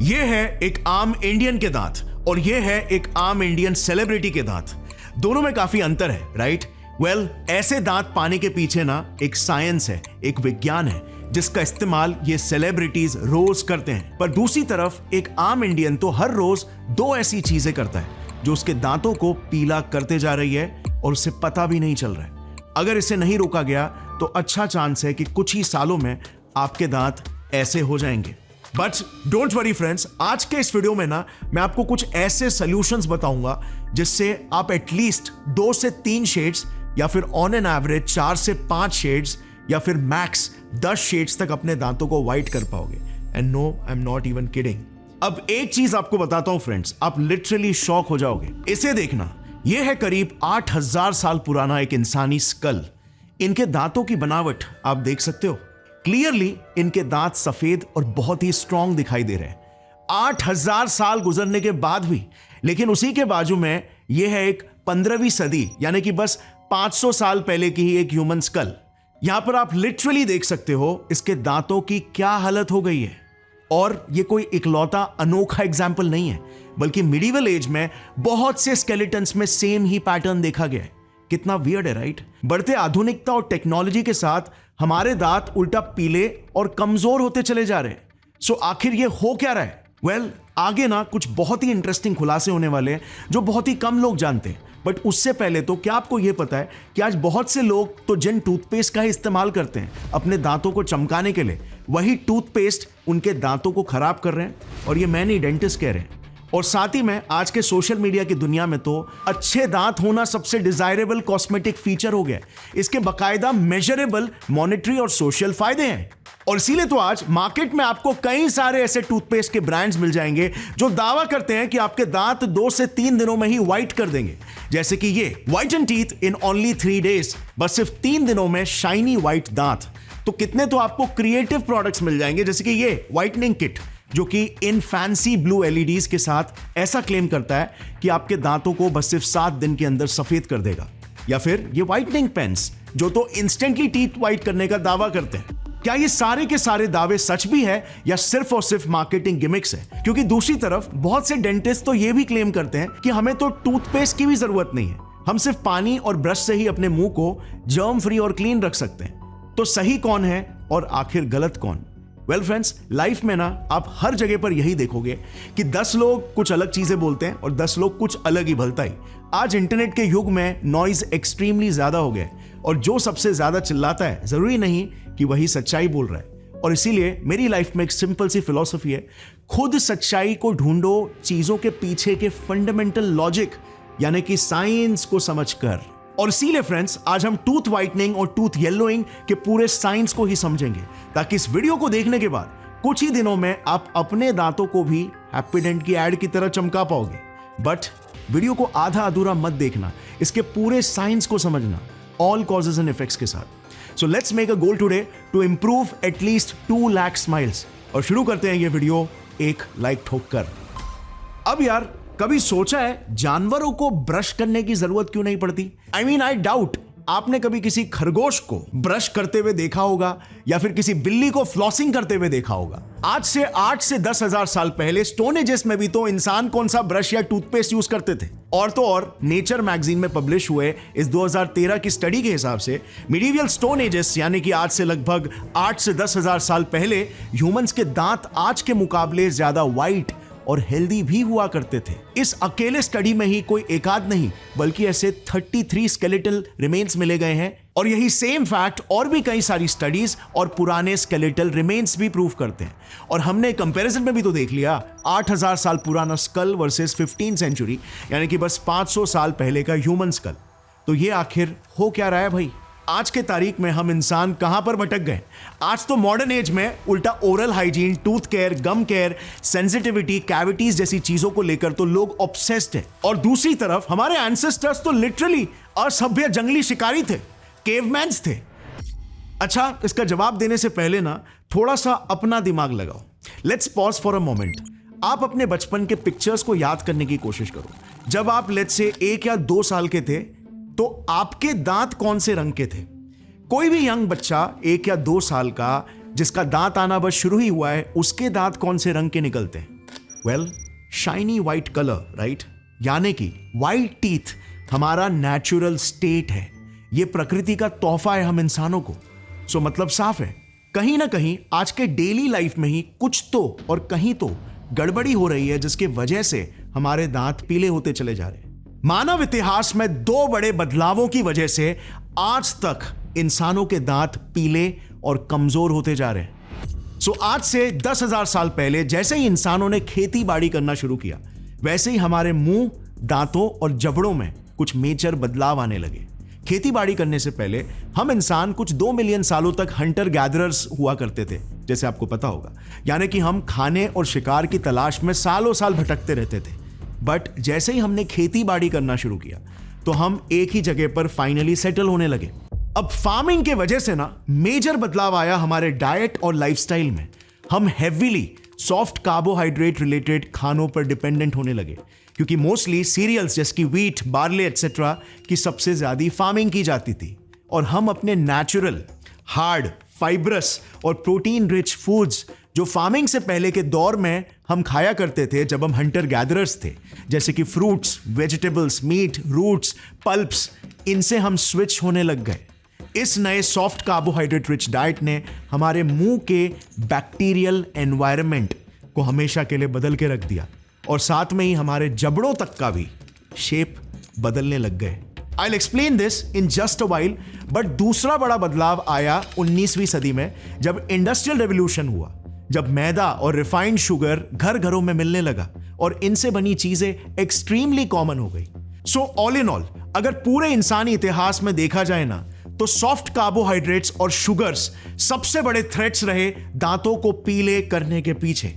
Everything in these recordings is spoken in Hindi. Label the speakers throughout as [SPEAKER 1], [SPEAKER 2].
[SPEAKER 1] ये है एक आम इंडियन के दांत और ये है एक आम इंडियन सेलिब्रिटी के दांत। दोनों में काफी अंतर है, राइट? वेल, ऐसे दांत पाने के पीछे ना एक साइंस है, एक विज्ञान है जिसका इस्तेमाल ये सेलिब्रिटीज रोज करते हैं। पर दूसरी तरफ एक आम इंडियन तो हर रोज दो ऐसी चीजें करता है जो उसके दांतों को पीला करते जा रही है और उसे पता भी नहीं चल रहा है। अगर इसे नहीं रोका गया तो अच्छा चांस है कि कुछ ही सालों में आपके दांत ऐसे हो जाएंगे। बट डोंट वरी फ्रेंड्स, आज के इस वीडियो में ना मैं आपको कुछ ऐसे सॉल्यूशंस बताऊंगा जिससे आप एटलीस्ट 2 से 3 शेड्स या फिर ऑन एन एवरेज 4 से 5 शेड्स या फिर मैक्स 10 शेड्स तक अपने दांतों को व्हाइट कर पाओगे। And no, I am not even kidding. अब एक चीज आपको बताता हूं फ्रेंड्स, आप लिटरली शॉक हो जाओगे। इसे देखना, यह है करीब 8000 साल पुराना एक इंसानी स्कल। इनके दांतों की बनावट आप देख सकते हो। क्लियरली इनके दांत सफेद और बहुत ही स्ट्रांग दिखाई दे रहे हैं 8000 साल गुजरने के बाद भी। लेकिन उसी के बाजू में यह है एक 15वीं सदी यानी कि बस 500 साल पहले की ही एक ह्यूमन स्कल। यहां पर आप लिटरली देख सकते हो इसके दांतों की क्या हालत हो गई है। और यह कोई इकलौता अनोखा एग्जाम्पल नहीं है, बल्कि मिडिवल एज में बहुत से स्केलेटन्स में सेम ही पैटर्न देखा गया है। कितना वियर्ड है, राइट? बढ़ते आधुनिकता और टेक्नोलॉजी के साथ हमारे दांत उल्टा पीले और कमजोर होते चले जा रहे हैं। सो आखिर ये हो क्या रहा है? वेल, आगे ना कुछ बहुत ही इंटरेस्टिंग खुलासे होने वाले हैं जो बहुत ही कम लोग जानते हैं। बट उससे पहले तो क्या आपको यह पता है कि आज बहुत से लोग तो जिन टूथपेस्ट का ही इस्तेमाल करते हैं अपने दांतों को चमकाने के लिए, वही टूथपेस्ट उनके दांतों को खराब कर रहे हैं। और ये मैं नहीं, डेंटिस्ट कह रहे हैं। और साथ ही में आज के सोशल मीडिया की दुनिया में तो अच्छे दांत होना सबसे डिजायरेबल कॉस्मेटिक फीचर हो गया। इसके बकायदा मेजरेबल मॉनेटरी और सोशल फायदे हैं। और इसीलिए तो आज मार्केट में आपको कई सारे ऐसे टूथपेस्ट के ब्रांड्स मिल जाएंगे जो दावा करते हैं कि आपके दांत 2 से 3 दिनों में ही व्हाइट कर देंगे। जैसे कि ये व्हाइटन टीथ इन ओनली 3 डेज, बस सिर्फ 3 दिनों में शाइनी व्हाइट दांत। तो कितने तो आपको क्रिएटिव प्रोडक्ट्स मिल जाएंगे, जैसे कि ये व्हाइटनिंग किट जो कि इन फैंसी ब्लू एलईडीज के साथ ऐसा क्लेम करता है कि आपके दांतों को बस सिर्फ 7 दिन के अंदर सफेद कर देगा। या फिर ये व्हाइटनिंग पेन्स जो तो इंस्टेंटली टीथ व्हाइट करने का दावा करते हैं। क्या ये सारे के सारे दावे सच भी है या सिर्फ और सिर्फ मार्केटिंग गिमिक्स है? क्योंकि दूसरी तरफ बहुत से डेंटिस्ट तो ये भी क्लेम करते हैं कि हमें तो टूथपेस्ट की भी जरूरत नहीं है, हम सिर्फ पानी और ब्रश से ही अपने मुंह को जर्म फ्री और क्लीन रख सकते हैं। तो सही कौन है और आखिर गलत कौन? वेल फ्रेंड्स, लाइफ में ना आप हर जगह पर यही देखोगे कि 10 लोग कुछ अलग चीजें बोलते हैं और 10 लोग कुछ अलग ही भलता ही। आज इंटरनेट के युग में नॉइज एक्सट्रीमली ज्यादा हो गया है और जो सबसे ज्यादा चिल्लाता है जरूरी नहीं कि वही सच्चाई बोल रहा है। और इसीलिए मेरी लाइफ में एक सिंपल सी फिलॉसफी है, खुद सच्चाई को ढूंढो चीजों के पीछे के फंडामेंटल लॉजिक यानी कि साइंस को समझकर। और इसीलिए फ्रेंड्स, आज हम टूथ व्हाइटनिंग और टूथ येलोइंग के पूरे साइंस को ही समझेंगे, ताकि इस वीडियो को देखने के बाद कुछ ही दिनों में आप अपने दांतों को भी हैप्पीडेंट की एड की तरह चमका पाओगे। बट वीडियो को आधा अधूरा मत देखना, इसके पूरे साइंस को समझना, ऑल कॉजेज एंड इफेक्ट्स के साथ। So let's make a goal today to improve at least 2 lakh smiles. और शुरू करते हैं ये वीडियो एक लाइक ठोक कर। अब यार, कभी सोचा है जानवरों को ब्रश करने की जरूरत क्यों नहीं पड़ती? आई डाउट आपने कभी किसी खरगोश को ब्रश करते हुए देखा होगा या फिर किसी बिल्ली को फ्लॉसिंग करते हुए देखा होगा। आज से 8 से 10,000 साल पहले स्टोन एजेस में भी तो इंसान कौन सा ब्रश या टूथपेस्ट यूज करते थे। और तो और नेचर मैगजीन में पब्लिश हुए इस 2013 की स्टडी के हिसाब से मिडिवल स्टोन एजेस यानी कि आज से लगभग 8 से 10,000 साल पहले ह्यूमंस के दांत आज के मुकाबले ज्यादा व्हाइट और हेल्दी भी हुआ करते थे। इस अकेले स्टडी में ही कोई एकाध नहीं बल्कि ऐसे 33 स्केलेटल रिमेन्स मिले गए हैं। और यही सेम फैक्ट और भी कई सारी स्टडीज और पुराने स्केलेटल रिमेन्स भी प्रूव करते हैं। और हमने कंपैरिजन में भी तो देख लिया, 8000 साल पुराना स्कल वर्सेस 15th सेंचुरी यानी कि बस 500 साल पहले का ह्यूमन स्कल। तो ये आखिर हो क्या रहा है भाई? आज के तारीख में हम इंसान कहां पर भटक गए? आज तो मॉडर्न एज में उल्टा ओरल हाइजीन, टूथ केयर, गम केयर, सेंसिटिविटी, कैविटीज जैसी चीजों को लेकर तो लोग ऑब्सेस्ड हैं। और दूसरी तरफ हमारे एंसेस्टर्स तो लिटरली असभ्य जंगली शिकारी थे, केवमैन्स थे। अच्छा, इसका जवाब देने से पहले ना थोड़ा सा अपना दिमाग लगाओ। Let's pause for a moment. आप अपने बचपन के पिक्चर्स को याद करने की कोशिश करो। जब आप लेट्स से 1 या 2 साल के थे तो आपके दांत कौन से रंग के थे? कोई भी यंग बच्चा 1 या 2 साल का जिसका दांत आना बस शुरू ही हुआ है, उसके दांत कौन से रंग के निकलते हैं? Well, shiny white colour, right? यानी कि व्हाइट टीथ हमारा नेचुरल स्टेट है, ये प्रकृति का तोहफा है हम इंसानों को। सो मतलब साफ है, कहीं ना कहीं आज के डेली लाइफ में ही कुछ तो और कहीं तो गड़बड़ी हो रही है, जिसके वजह से हमारे दांत पीले होते चले जा रहे हैं। मानव इतिहास में 2 बड़े बदलावों की वजह से आज तक इंसानों के दांत पीले और कमजोर होते जा रहे हैं। सो आज से 10,000 साल पहले जैसे ही इंसानों ने खेती बाड़ी करना शुरू किया, वैसे ही हमारे मुंह, दांतों और जबड़ों में कुछ मेजर बदलाव आने लगे। खेती बाड़ी करने से पहले हम इंसान कुछ 2 मिलियन सालों तक हंटर गैदरर्स हुआ करते थे, जैसे आपको पता होगा। यानी कि हम खाने और शिकार की तलाश में सालों साल भटकते रहते थे। बट जैसे ही हमने खेती बाड़ी करना शुरू किया तो हम एक ही जगह पर फाइनली सेटल होने लगे। अब फार्मिंग के वजह से ना मेजर बदलाव आया हमारे डाइट और लाइफस्टाइल में। हम हेवीली सॉफ्ट कार्बोहाइड्रेट रिलेटेड खानों पर डिपेंडेंट होने लगे, क्योंकि मोस्टली सीरियल्स जैसे कि व्हीट, बार्ले एटसेट्रा की सबसे ज्यादा फार्मिंग की जाती थी। और हम अपने नेचुरल, हार्ड, फाइब्रस और प्रोटीन रिच फूड्स जो फार्मिंग से पहले के दौर में हम खाया करते थे जब हम हंटर गैदरर्स थे, जैसे कि fruits, vegetables, meat, roots, pulps, इनसे हम स्विच होने लग गए। इस नए सॉफ्ट कार्बोहाइड्रेट रिच डाइट ने हमारे मुंह के बैक्टीरियल एनवायरनमेंट को हमेशा के लिए बदल के रख दिया, और साथ में ही हमारे जबड़ों तक का भी शेप बदलने लग गए। I'll explain this in just a while, but दूसरा बड़ा बदलाव आया 19वीं सदी में, जब इंडस्ट्रियल रेवोल्यूशन हुआ, जब मैदा और रिफाइंड शुगर घर घरों में मिलने लगा और इनसे बनी चीजें एक्सट्रीमली कॉमन हो गई। सो ऑल इन ऑल, अगर पूरे इंसानी इतिहास में देखा जाए ना, तो सॉफ्ट कार्बोहाइड्रेट्स और शुगर्स सबसे बड़े थ्रेट्स रहे दांतों को पीले करने के पीछे।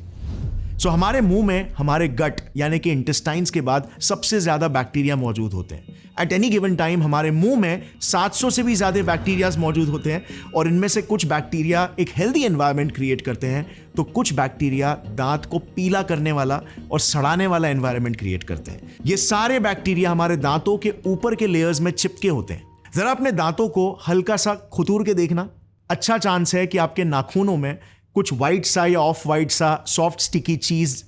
[SPEAKER 1] सो हमारे मुंह में हमारे गट यानी कि इंटेस्टाइन्स के बाद सबसे ज्यादा बैक्टीरिया मौजूद होते हैं। एट एनी गिवन टाइम हमारे मुंह में 700 से भी ज्यादा बैक्टीरियाज मौजूद होते हैं, और इनमें से कुछ बैक्टीरिया एक हेल्दी एनवायरनमेंट क्रिएट करते हैं, तो कुछ बैक्टीरिया दांत को पीला करने वाला और सड़ाने वाला एनवायरनमेंट क्रिएट करते हैं। ये सारे बैक्टीरिया हमारे दांतों के ऊपर के लेयर्स में चिपके होते हैं। जरा अपने दांतों को हल्का सा खुतूर के देखना, अच्छा चांस है कि आपके नाखूनों में कुछ व्हाइट सा या ऑफ व्हाइट सा सॉफ्ट स्टिकी चीज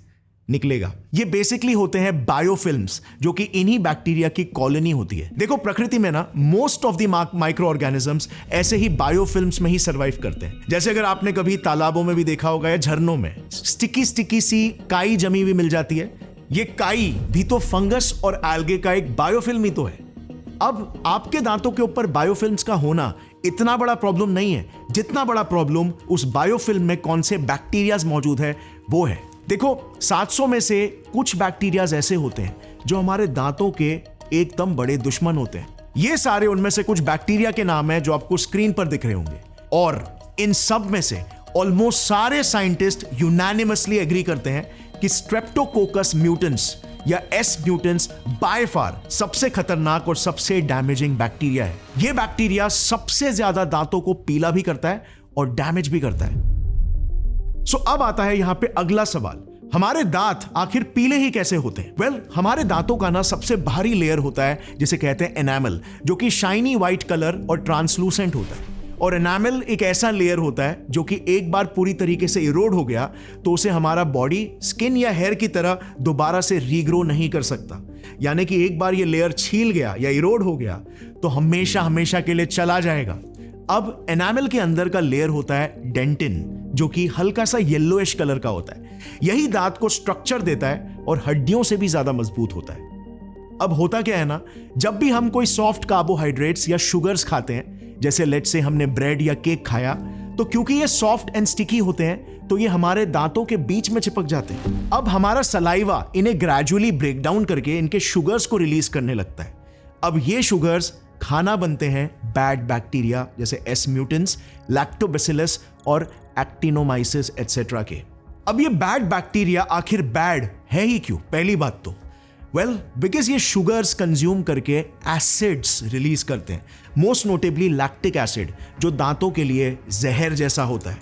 [SPEAKER 1] निकलेगा। ये बेसिकली होते हैं बायोफिल्म्स, जो कि इन्हीं बैक्टीरिया की कॉलोनी होती है। देखो, प्रकृति में ना most of the micro organisms ऐसे ही बायोफिल्म्स में ही सर्वाइव करते हैं। जैसे अगर आपने कभी तालाबों में भी देखा होगा या झरनों में स्टिकी सी काई जमी हुई मिल जाती है, ये काई भी तो फंगस और एल्गे का एक बायोफिल्म ही तो है। अब आपके दांतों के ऊपर बायोफिल्म्स का होना इतना बड़ा प्रॉब्लम नहीं है, जितना बड़ा प्रॉब्लम उस बायोफिल्म में कौन से बैक्टीरियाज मौजूद है वो है। देखो, 700 में से कुछ बैक्टीरियाज ऐसे होते हैं जो हमारे दांतों के एकदम बड़े दुश्मन होते हैं। ये सारे उनमें से कुछ बैक्टीरिया के नाम है जो आपको स्क्रीन पर दिख रहे होंगे, और इन सब में से ऑलमोस्ट सारे साइंटिस्ट यूनानिमसली एग्री करते हैं कि स्ट्रेप्टोकोकस म्यूटेंस या एस म्यूटेंस बाय फार सबसे खतरनाक और सबसे डैमेजिंग बैक्टीरिया है। यह बैक्टीरिया सबसे ज्यादा दांतों को पीला भी करता है और डैमेज भी करता है। सो अब आता है यहां पे अगला सवाल, हमारे दांत आखिर पीले ही कैसे होते हैं? वेल, हमारे दांतों का ना सबसे बाहरी लेयर होता है जिसे कहते हैं एनामल, जो कि शाइनी व्हाइट कलर और ट्रांसलूसेंट होता है। और एनामल एक ऐसा लेयर होता है जो कि एक बार पूरी तरीके से इरोड हो गया तो उसे हमारा बॉडी स्किन या हेयर की तरह दोबारा से रीग्रो नहीं कर सकता। यानी कि एक बार ये लेयर छील गया या इरोड हो गया तो हमेशा हमेशा के लिए चला जाएगा। अब एनामल के अंदर का लेयर होता है डेंटिन, जो कि हल्का सा येलोइश कलर का होता है। यही दांत को स्ट्रक्चर देता है और हड्डियों से भी ज्यादा मजबूत होता है। अब होता क्या है ना, जब भी हम कोई सॉफ्ट कार्बोहाइड्रेट्स या शुगर्स खाते हैं, जैसे लेट्स से हमने ब्रेड या केक खाया, तो क्योंकि ये सॉफ्ट एंड स्टिकी होते हैं तो ये हमारे दांतों के बीच में चिपक जाते हैं। अब हमारा सलाइवा इन्हें ग्रेजुअली ब्रेक डाउन करके इनके शुगर्स को रिलीज करने लगता है। अब ये शुगर्स खाना बनते हैं बैड बैक्टीरिया जैसे एस म्यूटेंस, लैक्टोबैसिलस और एक्टिनोमाइसिस एटसेट्रा के। अब ये बैड बैक्टीरिया आखिर बैड है ही क्यों? पहली बात तो बिकॉज ये शुगर्स कंज्यूम करके एसिड्स रिलीज करते हैं, मोस्ट नोटेबली लैक्टिक एसिड, जो दांतों के लिए जहर जैसा होता है।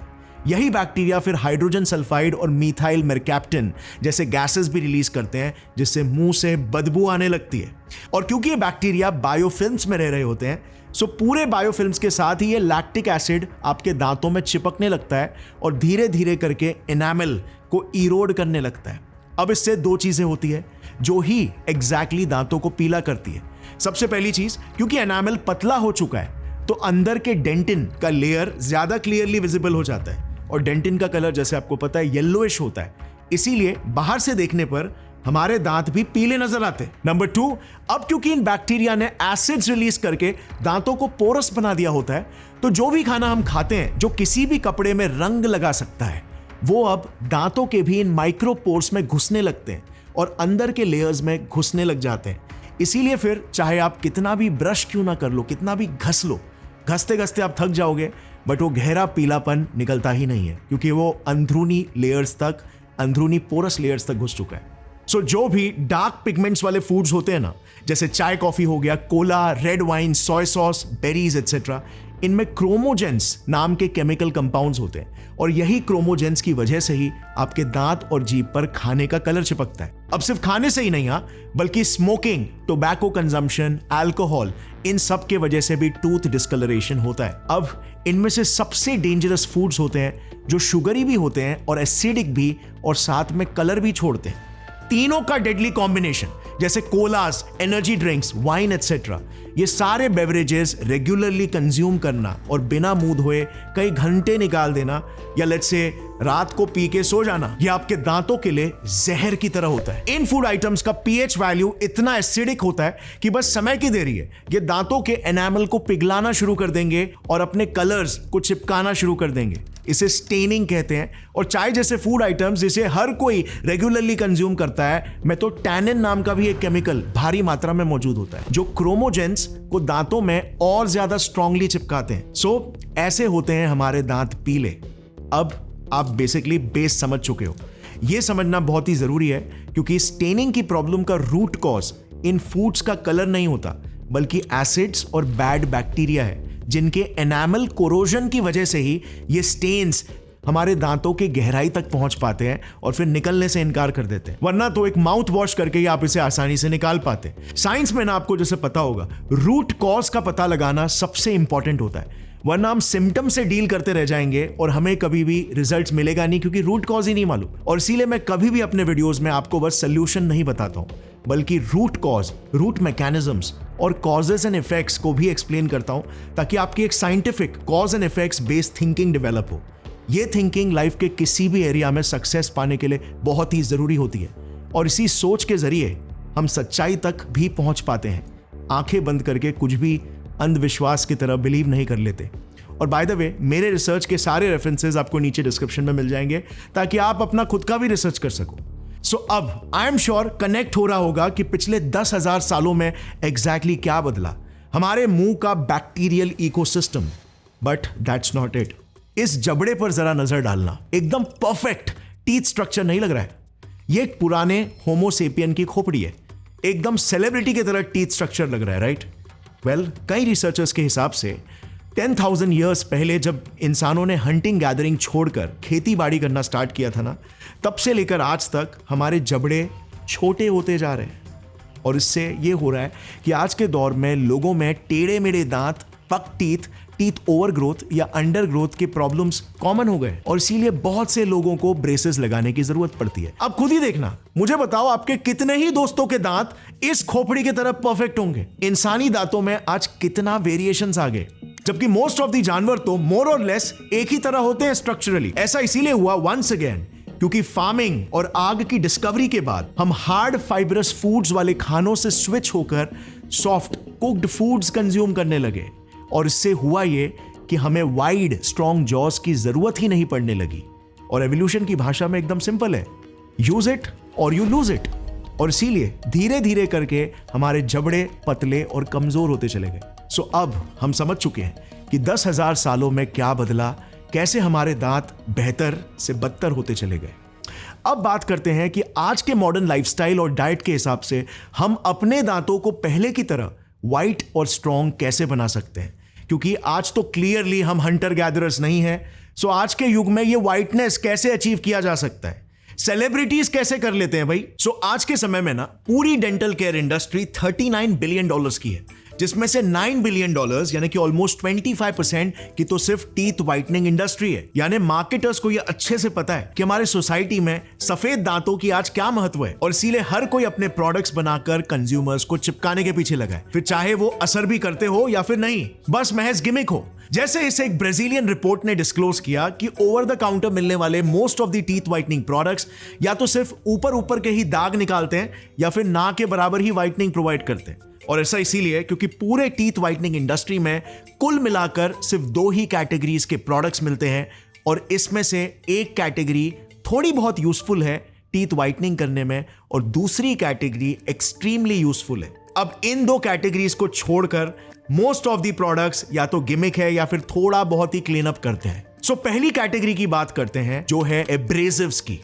[SPEAKER 1] यही बैक्टीरिया फिर हाइड्रोजन सल्फाइड और मीथाइल मेरकैप्टन जैसे गैसेस भी रिलीज करते हैं, जिससे मुंह से बदबू आने लगती है। और क्योंकि ये बैक्टीरिया बायोफिल्म्स में रह रहे होते हैं, सो पूरे बायोफिल्म्स के साथ ही ये लैक्टिक एसिड आपके दांतों में चिपकने लगता है और धीरे धीरे करके एनामल को इरोड करने लगता है। अब इससे दो चीजें होती है जो ही एग्जैक्टली दांतों को पीला करती है। सबसे पहली चीज, क्योंकि एनामल पतला हो चुका है तो अंदर के डेंटिन का लेयर ज्यादा क्लियरली विजिबल हो जाता है, और डेंटिन का कलर जैसे आपको पता है येलोइश होता है, इसीलिए बाहर से देखने पर हमारे दांत भी पीले नजर आते हैं। नंबर 2, अब क्योंकि इन बैक्टीरिया ने एसिड्स रिलीज करके दांतों को पोरस बना दिया होता है, तो जो भी खाना हम खाते हैं जो किसी भी कपड़े में रंग लगा सकता है, वो अब दांतों के भी इन माइक्रोपोर्स में घुसने लगते हैं और अंदर के लेयर्स में घुसने लग जाते हैं। इसीलिए फिर चाहे आप कितना भी ब्रश क्यों ना कर लो, कितना भी घस लो, घसते घसते आप थक जाओगे, बट वो गहरा पीलापन निकलता ही नहीं है, क्योंकि वो अंदरूनी लेयर्स तक, अंदरूनी पोरस लेयर्स तक घुस चुका है। सो जो भी डार्क पिगमेंट्स वाले फूड्स होते हैं ना, जैसे चाय कॉफी हो गया, कोला, रेड वाइन, सोय सॉस, बेरीज एटसेट्रा, इनमें क्रोमोजेंस नाम के केमिकल कंपाउंड्स होते हैं, और यही क्रोमोजेंस की वजह से ही आपके दांत और जीभ पर खाने का कलर चिपकता है। अब सिर्फ खाने से ही नहीं, बल्कि स्मोकिंग, टोबैको कंजम्पशन, अल्कोहल, इन सब के वजह से भी टूथ डिस्कलरेशन होता है। अब इनमें से सबसे डेंजरस फूड्स होते हैं जो शुगरी भी होते हैं और एसिडिक भी, और साथ में कलर भी छोड़ते हैं। तीनों का डेडली कॉम्बिनेशन, जैसे कोलास, एनर्जी ड्रिंक्स, वाइन एटसेट्रा, ये सारे बेवरेजेस रेगुलरली कंज्यूम करना और बिना मुंह धोए कई घंटे निकाल देना, या लेट्स से रात को पी के सो जाना, ये आपके दांतों के लिए जहर की तरह होता है। इन फूड आइटम्स का पीएच वैल्यू इतना एसिडिक होता है कि बस समय की देरी है, ये दांतों के एनामल को पिघलाना शुरू कर देंगे और अपने कलर्स को चिपकाना शुरू कर देंगे। इसे स्टेनिंग कहते हैं। और चाय जैसे फूड आइटम्स जिसे हर कोई रेगुलरली कंज्यूम करता है, में तो टैनिन नाम का भी एक केमिकल भारी मात्रा में मौजूद होता है, जो क्रोमोजेंस को दांतों में और ज्यादा स्ट्रांगली चिपकाते हैं। सो ऐसे होते हैं हमारे दांत पीले। अब आप बेसिकली बेस समझ चुके हो। यह समझना बहुत ही जरूरी है, क्योंकि स्टेनिंग की प्रॉब्लम का रूट कॉज इन फूड्स का कलर नहीं होता, बल्कि एसिड्स और बैड बैक्टीरिया है, जिनके एनामल कोरोजन की वजह से ही ये स्टेन्स हमारे दांतों की गहराई तक पहुंच पाते हैं और फिर निकलने से इनकार कर देते हैं। वरना तो एक माउथ वॉश करके ही आप इसे आसानी से निकाल पाते हैं। साइंस में ना आपको जैसे पता होगा, रूट कॉज का पता लगाना सबसे इंपॉर्टेंट होता है, वरना हम सिम्टम से डील करते रह जाएंगे और हमें कभी भी रिजल्ट्स मिलेगा नहीं, क्योंकि रूट कॉज ही नहीं मालूम। और इसीलिए मैं कभी भी अपने वीडियोस में आपको बस सोल्यूशन नहीं बताता हूं, बल्कि रूट कॉज, रूट मैकेनिज्म्स और कॉजेस एंड इफेक्ट्स को भी एक्सप्लेन करता हूं, ताकि आपकी एक scientific cause and effects based thinking develop हो। ये थिंकिंग लाइफ के किसी भी एरिया में सक्सेस पाने के लिए बहुत ही जरूरी होती है, और इसी सोच के जरिए हम सच्चाई तक भी पहुंच पाते हैं। आंखें बंद करके कुछ भी अंधविश्वास की तरह बिलीव नहीं कर लेते। और बाय द वे, मेरे रिसर्च के सारे रेफरेंसेस आपको नीचे डिस्क्रिप्शन में मिल जाएंगे, ताकि आप अपना खुद का भी रिसर्च कर सको। सो अब आई एम श्योर कनेक्ट हो रहा होगा कि पिछले 10,000 सालों में एग्जैक्टली क्या बदला हमारे मुंह का bacterial ecosystem. But that's not it. इस जबड़े पर जरा नजर डालना, एकदम परफेक्ट टीथ स्ट्रक्चर नहीं लग रहा है? ये एक पुराने होमोसेपियन की खोपड़ी है, एकदम सेलिब्रिटी की तरह टीथ स्ट्रक्चर लग रहा है, राइट? वेल, कई रिसर्चर्स के हिसाब से 10,000 ईयर्स पहले जब इंसानों ने हंटिंग गैदरिंग छोड़कर खेती बाड़ी करना स्टार्ट किया था ना, तब से लेकर आज तक हमारे जबड़े छोटे होते जा रहे हैं। और इससे ये हो रहा है कि आज के दौर में लोगों में टेढ़े मेढ़े दांत, पक टीथ, टीथ ओवरग्रोथ या अंडर ग्रोथ के प्रॉब्लम्स कॉमन हो गए, और इसीलिए बहुत से लोगों को ब्रेसेस लगाने की जरूरत पड़ती है। अब खुद ही देखना, मुझे बताओ आपके कितने ही दोस्तों के दांत इस खोपड़ी की तरह परफेक्ट होंगे? इंसानी दांतों में आज कितना वेरिएशंस आ गए, जबकि मोस्ट ऑफ द जानवर तो मोर और लेस एक ही तरह होते हैं स्ट्रक्चरली। ऐसा इसीलिए हुआ वंस अगेन क्योंकि फार्मिंग और आग की डिस्कवरी के बाद हम हार्ड फाइबरस फूड्स वाले खानों से स्विच होकर सॉफ्ट कुक्ड फूड्स कंज्यूम करने लगे, और इससे हुआ ये कि हमें वाइड स्ट्रॉन्ग जॉस की जरूरत ही नहीं पड़ने लगी। और एवोल्यूशन की भाषा में एकदम सिंपल है, यूज इट और यू लूज इट। और इसीलिए धीरे धीरे करके हमारे जबड़े पतले और कमजोर होते चले गए। सो अब हम समझ चुके हैं कि 10,000 सालों में क्या बदला, कैसे हमारे दांत बेहतर से बदतर होते चले गए। अब बात करते हैं कि आज के मॉडर्न लाइफस्टाइल और डाइट के हिसाब से हम अपने दांतों को पहले की तरह वाइट और स्ट्रॉन्ग कैसे बना सकते हैं, क्योंकि आज तो क्लियरली हम हंटर गैदरर्स नहीं हैं। सो आज के युग में ये वाइटनेस कैसे अचीव किया जा सकता है, सेलिब्रिटीज कैसे कर लेते हैं भाई? सो आज के समय में ना पूरी डेंटल केयर इंडस्ट्री $39 बिलियन की है, जिसमें से $9 बिलियन यानी कि ऑलमोस्ट 25% की तो सिर्फ टीथ व्हाइटनिंग इंडस्ट्री है। यानी मार्केटर्स को यह अच्छे से पता है कि हमारे सोसाइटी में सफेद दांतों की आज क्या महत्व है, और इसीलिए हर कोई अपने प्रोडक्ट्स बनाकर कंज्यूमर्स को चिपकाने के पीछे लगा है, फिर चाहे वो असर भी करते हो या फिर नहीं, बस महज गिमिक हो। जैसे इसे एक ब्राजीलियन रिपोर्ट ने डिस्क्लोज किया कि ओवर द काउंटर मिलने वाले most of the teeth whitening products या तो सिर्फ ऊपर के ही दाग निकालते हैं या फिर ना के बराबर ही व्हाइटनिंग प्रोवाइड करते हैं। और ऐसा इसीलिए क्योंकि पूरे टीथ व्हाइटनिंग इंडस्ट्री में कुल मिलाकर सिर्फ 2 ही कैटेगरीज के प्रोडक्ट्स मिलते हैं, और इसमें से एक कैटेगरी थोड़ी बहुत यूजफुल है टीथ व्हाइटनिंग करने में और दूसरी कैटेगरी एक्सट्रीमली यूजफुल है। अब इन 2 कैटेगरीज को छोड़कर मोस्ट ऑफ द प्रोडक्ट्स या तो गिमिक है या फिर थोड़ा बहुत ही क्लीन अप करते हैं। सो पहली कैटेगरी की बात करते हैं जो है एब्रेसिव्स की।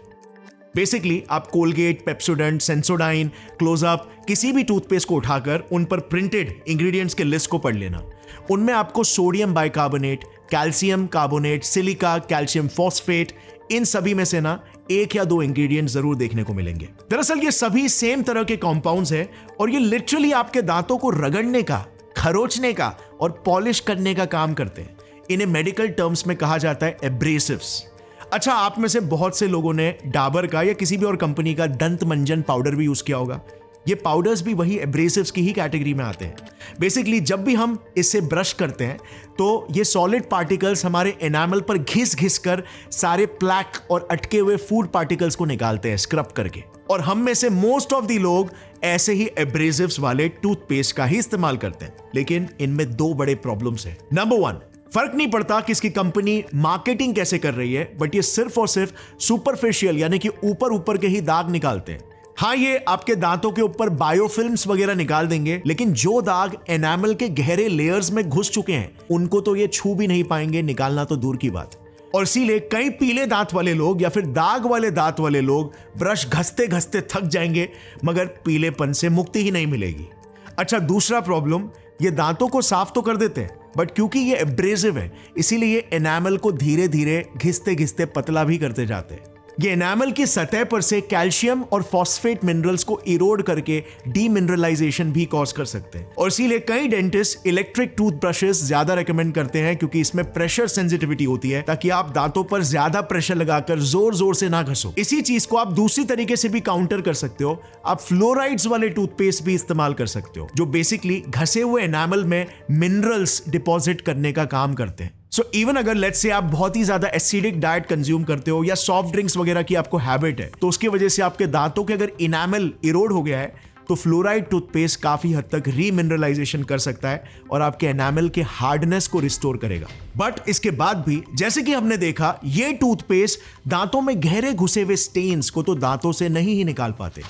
[SPEAKER 1] बेसिकली आप कोलगेट, पेप्सोडेंट, सेंसोडाइन, क्लोजअप किसी भी टूथपेस्ट को उठाकर उन पर प्रिंटेड इंग्रेडिएंट्स के लिस्ट को पढ़ लेना। उनमें आपको sodium bicarbonate, calcium carbonate, silica, calcium phosphate, इन सभी में से ना 1 या 2 इंग्रेडिएंट जरूर देखने को मिलेंगे। दरअसल ये सभी सेम तरह के कंपाउंड्स हैं और ये लिटरली आपके दांतों को रगड़ने का, खरोचने का और पॉलिश करने का काम करते हैं। इन्हें मेडिकल टर्म्स में कहा जाता है एब्रेसिव्स। अच्छा, आप में से बहुत से लोगों ने डाबर का या किसी भी और कंपनी का दंत मंजन पाउडर भी यूज किया होगा। ये पाउडर्स भी वही एब्रेसिव्स की ही कैटेगरी में आते हैं। बेसिकली जब भी हम इससे ब्रश करते हैं तो ये सॉलिड पार्टिकल्स हमारे एनामल पर घिस कर सारे प्लैक और अटके हुए फूड पार्टिकल्स को निकालते हैं स्क्रब करके। और हम में से मोस्ट ऑफ दी लोग ऐसे ही एब्रेसिव्स वाले टूथपेस्ट का ही इस्तेमाल करते हैं, लेकिन इनमें 2 बड़े प्रॉब्लम्स हैं। नंबर 1, फर्क नहीं पड़ता कि इसकी कंपनी मार्केटिंग कैसे कर रही है, बट ये सिर्फ और सिर्फ सुपरफिशियल यानी कि ऊपर के ही दाग निकालते हैं। हाँ, ये आपके दांतों के ऊपर बायोफिल्म्स वगैरह निकाल देंगे, लेकिन जो दाग एनामल के गहरे लेयर्स में घुस चुके हैं उनको तो ये छू भी नहीं पाएंगे, निकालना तो दूर की बात। और इसीलिए कई पीले दांत वाले लोग या फिर दाग वाले दांत वाले लोग ब्रश घसते घसते थक जाएंगे, मगर पीलेपन से मुक्ति ही नहीं मिलेगी। अच्छा, दूसरा प्रॉब्लम, ये दांतों को साफ तो कर देते हैं, बट क्योंकि ये एब्रेसिव है इसीलिए ये एनामल को धीरे धीरे घिसते घिसते पतला भी करते जाते हैं। ये एनामल की सतह पर से कैल्शियम और फॉस्फेट मिनरल्स को इरोड करके डीमिनरलाइजेशन भी कॉज कर सकते हैं। और इसीलिए कई डेंटिस्ट इलेक्ट्रिक टूथब्रशेस ज्यादा रेकमेंड करते हैं, क्योंकि इसमें प्रेशर सेंसिटिविटी होती है, ताकि आप दांतों पर ज्यादा प्रेशर लगाकर जोर जोर से ना घसो। इसी चीज को आप दूसरी तरीके से भी काउंटर कर सकते हो। आप फ्लोराइड्स वाले टूथपेस्ट भी इस्तेमाल कर सकते हो, जो बेसिकली घसे हुए एनामल में मिनरल्स डिपॉजिट करने का काम करते हैं। सो इवन अगर लेट्स से आप बहुत ही ज्यादा एसिडिक डाइट कंज्यूम करते हो या सॉफ्ट ड्रिंक्स वगैरह की आपको हैबिट है, तो उसकी वजह से आपके दांतों के अगर इनामल इरोड हो गया है तो फ्लोराइड टूथपेस्ट काफी हद तक रीमिनरलाइजेशन कर सकता है और आपके एनामल के हार्डनेस को रिस्टोर करेगा। बट इसके बाद भी जैसे कि हमने देखा, ये टूथपेस्ट दांतों में गहरे घुसे हुए स्टेन्स को तो दांतों से नहीं ही निकाल पाते,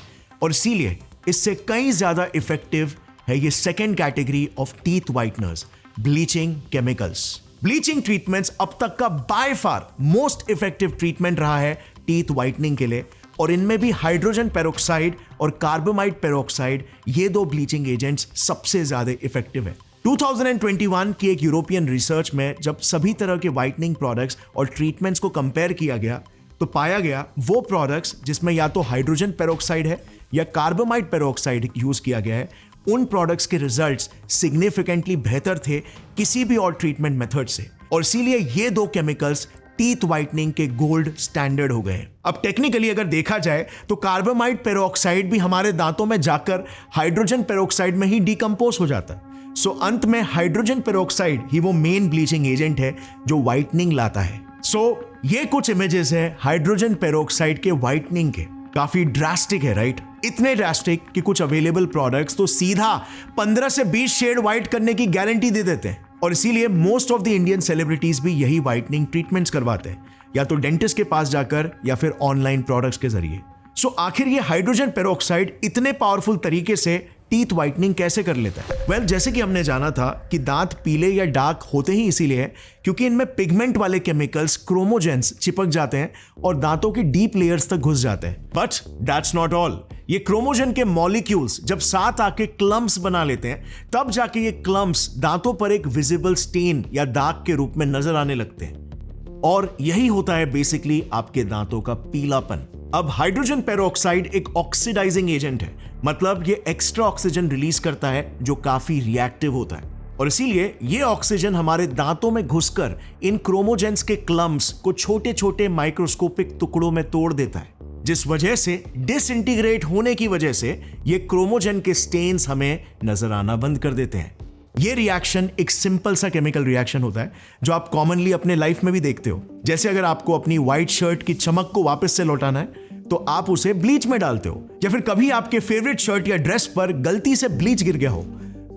[SPEAKER 1] और इसीलिए इससे कई ज्यादा इफेक्टिव है ये second category of teeth whiteners, bleaching chemicals. Bleaching treatments अब तक का by far most effective treatment रहा है टीथ व्हाइटनिंग के लिए, और इनमें भी हाइड्रोजन पेरोक्साइड और कार्बामाइड पेरोक्साइड, ये 2 ब्लीचिंग एजेंट्स सबसे ज्यादा इफेक्टिव है। 2021 की एक यूरोपियन रिसर्च में जब सभी तरह के व्हाइटनिंग प्रोडक्ट्स और ट्रीटमेंट्स को कंपेयर किया गया तो पाया गया वो प्रोडक्ट्स जिसमें या तो हाइड्रोजन पेरोक्साइड है या कार्बामाइड पेरोक्साइड यूज किया गया है, उन प्रोडक्ट्स के रिजल्ट्स सिग्निफिकेंटली बेहतर थे किसी भी और ट्रीटमेंट मेथड से, और इसीलिए ये 2 केमिकल्स टीथ व्हाइटनिंग के गोल्ड स्टैंडर्ड हो गए। अब टेक्निकली अगर देखा जाए तो कार्बामाइड पेरोक्साइड भी हमारे दांतों में जाकर हाइड्रोजन पेरोक्साइड में ही डिकम्पोज हो जाता है। सो अंत में हाइड्रोजन पेरोक्साइड ही वो मेन ब्लीचिंग एजेंट है जो व्हाइटनिंग लाता है। सो ये कुछ इमेजेस है हाइड्रोजन पेरोक्साइड के व्हाइटनिंग के, काफी ड्रास्टिक है, राइट? इतने ड्रास्टिक कि कुछ अवेलेबल प्रोडक्ट्स तो सीधा 15 से 20 शेड व्हाइट करने की गारंटी दे देते हैं, और इसीलिए most of the Indian celebrities भी यही व्हाइटनिंग ट्रीटमेंट्स करवाते हैं, या तो डेंटिस्ट के पास जाकर या फिर ऑनलाइन प्रोडक्ट्स के जरिए। सो आखिर ये हाइड्रोजन पेरोक्साइड इतने पावरफुल तरीके से टीथ व्हाइटनिंग कैसे कर लेता है? वेल, जैसे कि हमने जाना था कि दांत पीले या डार्क होते ही इसीलिए है क्योंकि इनमें पिगमेंट वाले केमिकल्स क्रोमोजेंस चिपक जाते हैं और दांतों की डीप लेयर्स तक घुस जाते हैं। But that's not all. ये क्रोमोजेन के मॉलिक्यूल्स जब साथ आके क्लम्प्स बना लेते हैं, तब जाके ये क्लम्प्स दांतों पर एक विजिबल स्टेन या दाग के रूप में नजर आने लगते हैं, और यही होता है बेसिकली आपके दांतों का पीलापन। अब हाइड्रोजन पेरोक्साइड एक ऑक्सीडाइजिंग एजेंट है, मतलब ये एक्स्ट्रा ऑक्सीजन रिलीज करता है जो काफी रिएक्टिव होता है, और इसीलिए ये ऑक्सीजन हमारे दांतों में घुसकर इन क्रोमोजेंस के क्लम्प्स को छोटे छोटे माइक्रोस्कोपिक टुकड़ों में तोड़ देता है, जिस वजह से डिसइंटीग्रेट होने की वजह से ये क्रोमोजेन के स्टेन्स हमें नजर आना बंद कर देते हैं। ये रिएक्शन एक सिंपल सा केमिकल रिएक्शन होता है जो आप कॉमनली अपने लाइफ में भी देखते हो। जैसे अगर आपको अपनी व्हाइट शर्ट की चमक को वापस से लौटाना है तो आप उसे ब्लीच में डालते हो, या फिर कभी आपके फेवरेट शर्ट या ड्रेस पर गलती से ब्लीच गिर गया हो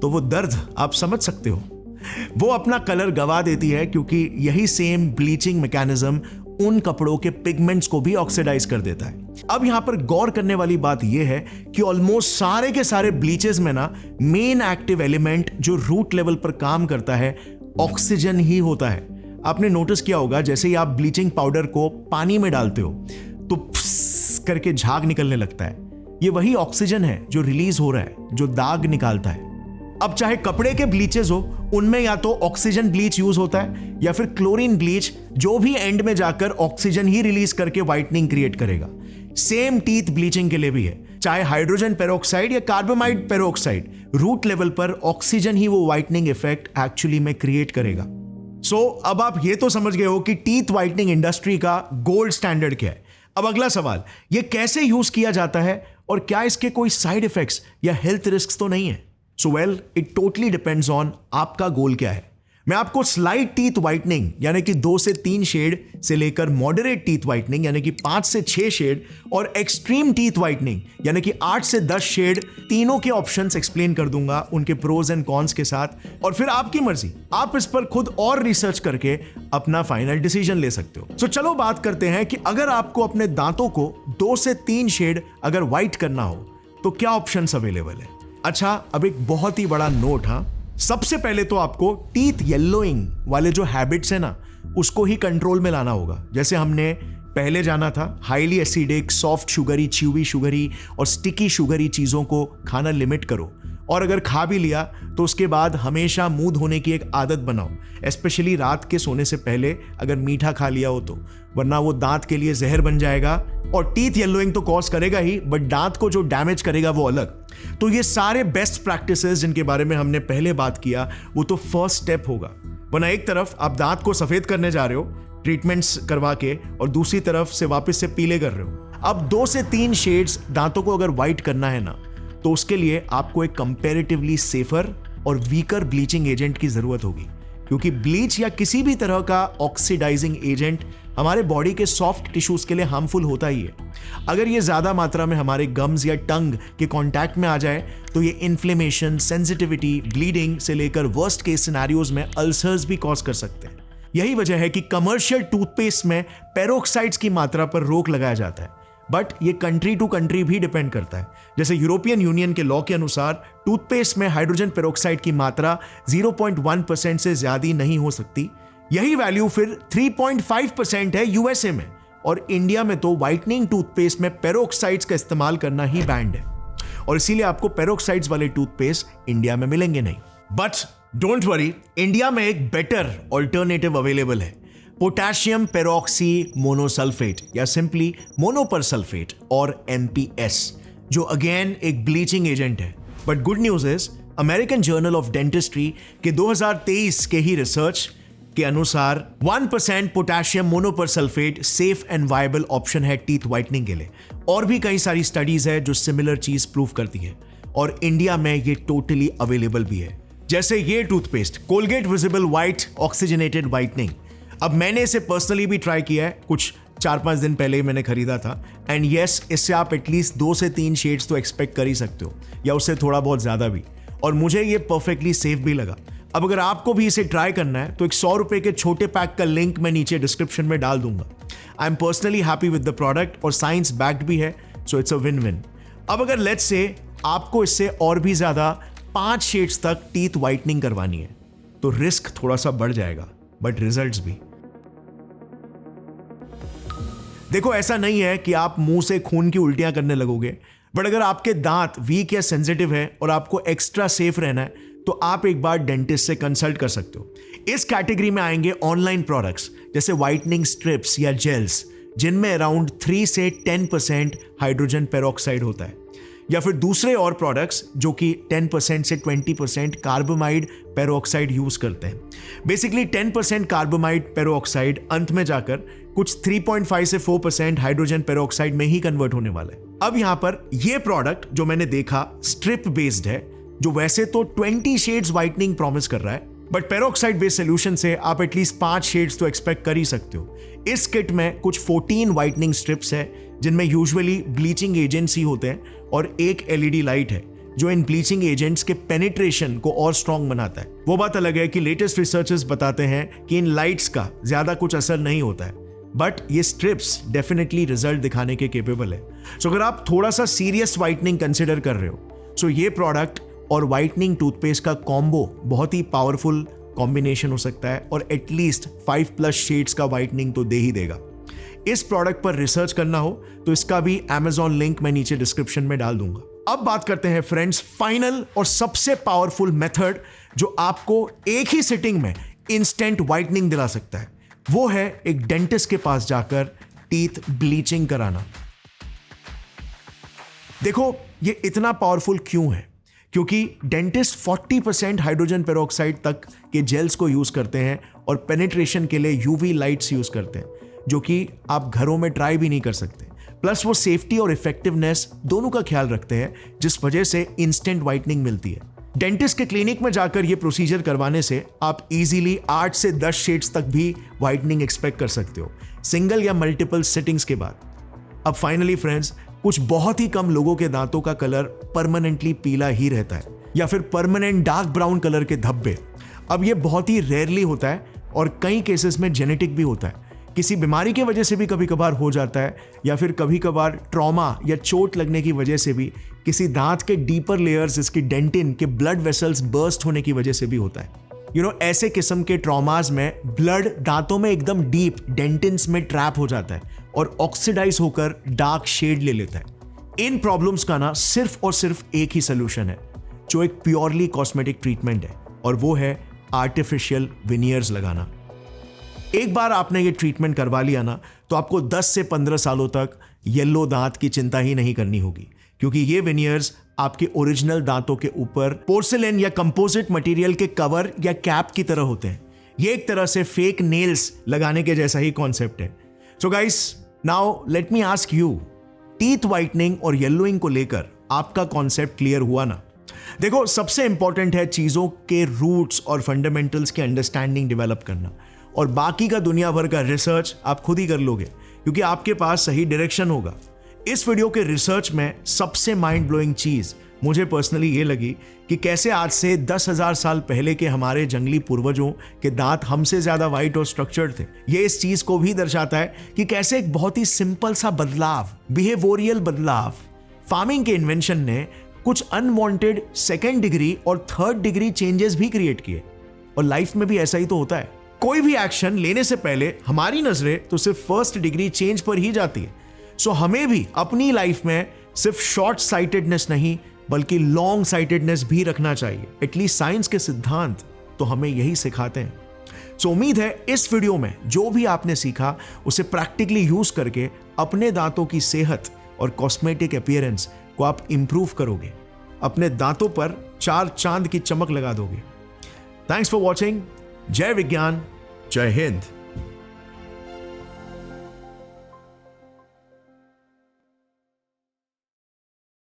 [SPEAKER 1] तो वो दर्द आप समझ सकते हो। वो अपना कलर गवा देती है क्योंकि यही सेम ब्लीचिंग मैकेनिज्म उन कपड़ों के पिगमेंट्स को भी ऑक्सीडाइज कर देता है। अब यहां पर गौर करने वाली बात यह है कि ऑलमोस्ट सारे के सारे ब्लीचेस में ना मेन एक्टिव एलिमेंट जो रूट लेवल पर काम करता है ऑक्सीजन ही होता है। आपने नोटिस किया होगा जैसे ही आप ब्लीचिंग पाउडर को पानी में डालते हो तो फ्स करके झाग निकलने लगता है। ये वही ऑक्सीजन है जो रिलीज हो रहा है, जो दाग निकालता है। अब चाहे कपड़े के ब्लीचेस हो, उनमें या तो ऑक्सीजन ब्लीच यूज होता है या फिर क्लोरीन ब्लीच, जो भी एंड में जाकर ऑक्सीजन ही रिलीज करके व्हाइटनिंग क्रिएट करेगा। सेम टीथ ब्लीचिंग के लिए भी है, चाहे हाइड्रोजन पेरोक्साइड या कार्बोमाइड पेरोक्साइड, रूट लेवल पर ऑक्सीजन ही वो व्हाइटनिंग इफेक्ट एक्चुअली में क्रिएट करेगा। सो अब आप ये तो समझ गए हो कि टीथ व्हाइटनिंग इंडस्ट्री का गोल्ड स्टैंडर्ड क्या है। अब अगला सवाल, ये कैसे यूज किया जाता है और क्या इसके कोई साइड इफेक्ट्स या हेल्थ रिस्क तो नहीं है? So well, it totally depends on आपका गोल क्या है। मैं आपको स्लाइट टीथ व्हाइटनिंग यानी कि 2 से 3 शेड से लेकर मॉडरेट टीथ व्हाइटनिंग यानी कि 5 से 6 शेड और एक्सट्रीम टीथ व्हाइटनिंग यानी कि 8 से 10 शेड, तीनों के ऑप्शंस एक्सप्लेन कर दूंगा उनके प्रोज एंड कॉन्स के साथ, और फिर आपकी मर्जी, आप इस पर खुद और रिसर्च करके अपना फाइनल डिसीजन ले सकते हो। सो चलो बात करते हैं कि अगर आपको अपने दांतों को 2 से 3 शेड अगर व्हाइट करना हो तो क्या ऑप्शंस अवेलेबल है। अच्छा, अब एक बहुत ही बड़ा नोट, हाँ, सबसे पहले तो आपको टीथ येलोइंग वाले जो हैबिट्स है ना उसको ही कंट्रोल में लाना होगा। जैसे हमने पहले जाना था, highly acidic, soft sugary, chewy sugary और स्टिकी शुगरी चीज़ों को खाना लिमिट करो, और अगर खा भी लिया तो उसके बाद हमेशा मुंह धोने की एक आदत बनाओ, स्पेशली रात के सोने से पहले अगर मीठा खा लिया हो तो, वरना वो दांत के लिए जहर बन जाएगा और टीथ येलोइंग तो कॉज करेगा ही, बट दांत को जो डैमेज करेगा वो अलग। तो ये सारे बेस्ट प्रैक्टिसेस जिनके बारे में हमने पहले बात किया वो तो फर्स्ट स्टेप होगा, वरना एक तरफ आप दांत को सफेद करने जा रहे हो ट्रीटमेंट्स करवा के और दूसरी तरफ से वापस से पीले कर रहे हो। अब 2 से 3 शेड्स दांतों को अगर व्हाइट करना है ना तो उसके लिए आपको एक कंपैरेटिवली सेफर और वीकर ब्लीचिंग एजेंट की जरूरत होगी, क्योंकि ब्लीच या किसी भी तरह का ऑक्सीडाइजिंग एजेंट हमारे बॉडी के सॉफ्ट टिश्यूज के लिए हार्मफुल होता ही है। अगर ये ज्यादा मात्रा में हमारे गम्स या टंग के कांटेक्ट में आ जाए तो ये इन्फ्लेमेशन, सेंसिटिविटी, ब्लीडिंग से लेकर वर्स्ट केस सिनेरियोज में अल्सर्स भी कॉज कर सकते हैं। यही वजह है कि कमर्शियल टूथपेस्ट में पेरोक्साइड्स की मात्रा पर रोक लगाया जाता है, बट ये कंट्री टू कंट्री भी डिपेंड करता है। जैसे यूरोपियन यूनियन के लॉ के अनुसार टूथपेस्ट में हाइड्रोजन पेरोक्साइड की मात्रा 0.1% से ज्यादा नहीं हो सकती। यही वैल्यू फिर 3.5% है यूएसए में, और इंडिया में तो व्हाइटनिंग टूथपेस्ट में पेरोक्साइड्स का इस्तेमाल करना ही बैंड है, और इसीलिए आपको पेरोक्साइड्स वाले टूथपेस्ट इंडिया में मिलेंगे नहीं। बट डोंट वरी, इंडिया में एक बेटर ऑल्टरनेटिव अवेलेबल है, पोटेशियम पेरोक्सी मोनोसल्फेट या सिंपली मोनोपर सल्फेट और MPS, जो अगेन एक ब्लीचिंग एजेंट है। But good news is American journal of dentistry के 2023 के ही रिसर्च के अनुसार 1% potassium monopersulphate safe and viable option है टीथ व्हाइटनिंग के लिए, और भी कई सारी स्टडीज है जो सिमिलर चीज प्रूव करती है, और इंडिया में ये टोटली अवेलेबल भी है। जैसे ये toothpaste Colgate visible white oxygenated whitening, अब मैंने इसे पर्सनली भी ट्राई किया है, कुछ 4-5 दिन पहले ही मैंने खरीदा था, एंड यस, इससे आप एटलीस्ट 2 से 3 शेड्स तो एक्सपेक्ट कर ही सकते हो, या उससे थोड़ा बहुत ज्यादा भी, और मुझे ये परफेक्टली सेफ भी लगा। अब अगर आपको भी इसे ट्राई करना है तो एक 100 रुपए के छोटे पैक का लिंक मैं नीचे डिस्क्रिप्शन में डाल दूंगा। I am personally happy with the product और साइंस बैक्ड भी है, so it's a win win. अब अगर लेट्स से आपको इससे और भी ज्यादा 5 शेड्स तक टीथ व्हाइटनिंग करवानी है तो रिस्क थोड़ा सा बढ़ जाएगा, बट रिजल्ट्स भी। देखो, ऐसा नहीं है कि आप मुंह से खून की उल्टियां करने लगोगे, बट अगर आपके दांत वीक या सेंसिटिव है और आपको एक्स्ट्रा सेफ रहना है तो आप एक बार डेंटिस्ट से कंसल्ट कर सकते हो। इस कैटेगरी में आएंगे ऑनलाइन प्रोडक्ट्स जैसे व्हाइटनिंग स्ट्रिप्स या जेल्स, जिनमें अराउंड 3 से 10% हाइड्रोजन पेरोक्साइड होता है, या फिर दूसरे और प्रोडक्ट्स जो कि 10% से 20% कार्बोमाइड पेरोक्साइड यूज करते हैं। बेसिकली 10% कार्बोमाइड पेरोक्साइड अंत में जाकर कुछ 3.5 से 4% हाइड्रोजन पेरोक्साइड में ही कन्वर्ट होने वाला है। अब यहां पर यह प्रोडक्ट जो मैंने देखा स्ट्रिप बेस्ड है, जो वैसे तो 20 शेड्स व्हाइटनिंग प्रॉमिस कर रहा है, बट पेरोक्साइड बेस्ड सोल्यूशन से आप एटलीस्ट 5 शेड्स तो एक्सपेक्ट कर ही सकते हो। इस किट में कुछ 14 व्हाइटनिंग स्ट्रिप्स है, जिनमें यूजुअली ब्लीचिंग एजेंट्स ही होते हैं, और एक एलईडी लाइट है जो इन ब्लीचिंग एजेंट्स के पेनिट्रेशन को और स्ट्रॉन्ग बनाता है। वो बात अलग है कि लेटेस्ट रिसर्चर्स बताते हैं कि इन लाइट्स का ज्यादा कुछ असर नहीं होता है, बट ये स्ट्रिप्स डेफिनेटली रिजल्ट दिखाने के केपेबल है। सो अगर आप थोड़ा सा सीरियस व्हाइटनिंग कंसिडर कर रहे हो, सो ये प्रोडक्ट और व्हाइटनिंग टूथपेस्ट का कॉम्बो बहुत ही पावरफुल कॉम्बिनेशन हो सकता है, और एटलीस्ट 5+ शेड्स का व्हाइटनिंग तो दे ही देगा। इस प्रोडक्ट पर रिसर्च करना हो तो इसका भी Amazon लिंक मैं नीचे डिस्क्रिप्शन में डाल दूंगा। अब बात करते हैं फ्रेंड्स फाइनल और सबसे पावरफुल मेथड जो आपको एक ही सिटिंग में इंस्टेंट व्हाइटनिंग दिला सकता है। वो है एक डेंटिस्ट के पास जाकर टीथ ब्लीचिंग कराना। देखो ये इतना पावरफुल क्यों है, क्योंकि डेंटिस्ट 40% हाइड्रोजन पेरोक्साइड तक के जेल्स को यूज करते हैं और पेनिट्रेशन के लिए यूवी लाइट्स यूज करते हैं, जो कि आप घरों में ट्राई भी नहीं कर सकते। प्लस वो सेफ्टी और इफेक्टिवनेस दोनों का ख्याल रखते हैं, जिस वजह से इंस्टेंट व्हाइटनिंग मिलती है। डेंटिस्ट के क्लिनिक में जाकर ये प्रोसीजर करवाने से आप इजीली 8 से 10 शेड्स तक भी व्हाइटनिंग एक्सपेक्ट कर सकते हो, सिंगल या मल्टीपल सिटिंग्स के बाद। अब फाइनली फ्रेंड्स, कुछ बहुत ही कम लोगों के दांतों का कलर परमानेंटली पीला ही रहता है, या फिर परमानेंट डार्क ब्राउन कलर के धब्बे। अब ये बहुत ही रेयरली होता है, और कई केसेस में जेनेटिक भी होता है। किसी बीमारी की वजह से भी कभी कभार हो जाता है, या फिर कभी कभार ट्रॉमा या चोट लगने की वजह से भी, किसी दांत के डीपर लेयर्स जिसकी डेंटिन के ब्लड वेसल्स बर्स्ट होने की वजह से भी होता है। ऐसे किस्म के ट्रॉमास में ब्लड दांतों में एकदम डीप डेंटिन्स में ट्रैप हो जाता है और ऑक्सीडाइज होकर डार्क शेड ले लेता है। इन प्रॉब्लम्स का ना सिर्फ और सिर्फ एक ही सोल्यूशन है, जो एक प्योरली कॉस्मेटिक ट्रीटमेंट है, और वो है आर्टिफिशियल विनियर्स लगाना। एक बार आपने ये ट्रीटमेंट करवा लिया ना, तो आपको 10 से 15 सालों तक येलो दांत की चिंता ही नहीं करनी होगी, क्योंकि ये विनियर्स आपके ओरिजिनल दांतों के ऊपर पोर्सिलेन या कंपोजिट मटेरियल के कवर या कैप की तरह होते हैं। ये एक तरह से फेक नेल्स लगाने के जैसा ही कॉन्सेप्ट है। So guys, now let me ask you, teeth whitening और येलोइंग को लेकर आपका कॉन्सेप्ट क्लियर हुआ ना? देखो, सबसे इंपॉर्टेंट है चीजों के रूट्स और फंडामेंटल्स की अंडरस्टैंडिंग डेवलप करना, और बाकी का दुनिया भर का रिसर्च आप खुद ही कर लोगे, क्योंकि आपके पास सही डायरेक्शन होगा। इस वीडियो के रिसर्च में सबसे माइंड ब्लोइंग चीज मुझे पर्सनली ये लगी कि कैसे आज से 10,000 साल पहले के हमारे जंगली पूर्वजों के दांत हमसे ज्यादा वाइट और स्ट्रक्चर्ड थे। ये इस चीज को भी दर्शाता है कि कैसे एक बहुत ही सिंपल सा बदलाव, बिहेवियरल बदलाव, फार्मिंग के इन्वेंशन ने कुछ अनवांटेड सेकेंड डिग्री और थर्ड डिग्री चेंजेस भी क्रिएट किए। और लाइफ में भी ऐसा ही तो होता है, कोई भी एक्शन लेने से पहले हमारी नजरें तो सिर्फ फर्स्ट डिग्री चेंज पर ही जाती है। सो हमें भी अपनी लाइफ में सिर्फ शॉर्ट साइटेडनेस नहीं, बल्कि लॉन्ग साइटेडनेस भी रखना चाहिए। एटलीस्ट साइंस के सिद्धांत तो हमें यही सिखाते हैं। सो उम्मीद है इस वीडियो में जो भी आपने सीखा उसे प्रैक्टिकली यूज करके अपने दांतों की सेहत और कॉस्मेटिक अपीयरेंस को आप इंप्रूव करोगे, अपने दांतों पर 4 चांद की चमक लगा दोगे। Thanks for watching. जय विज्ञान, जय हिंद।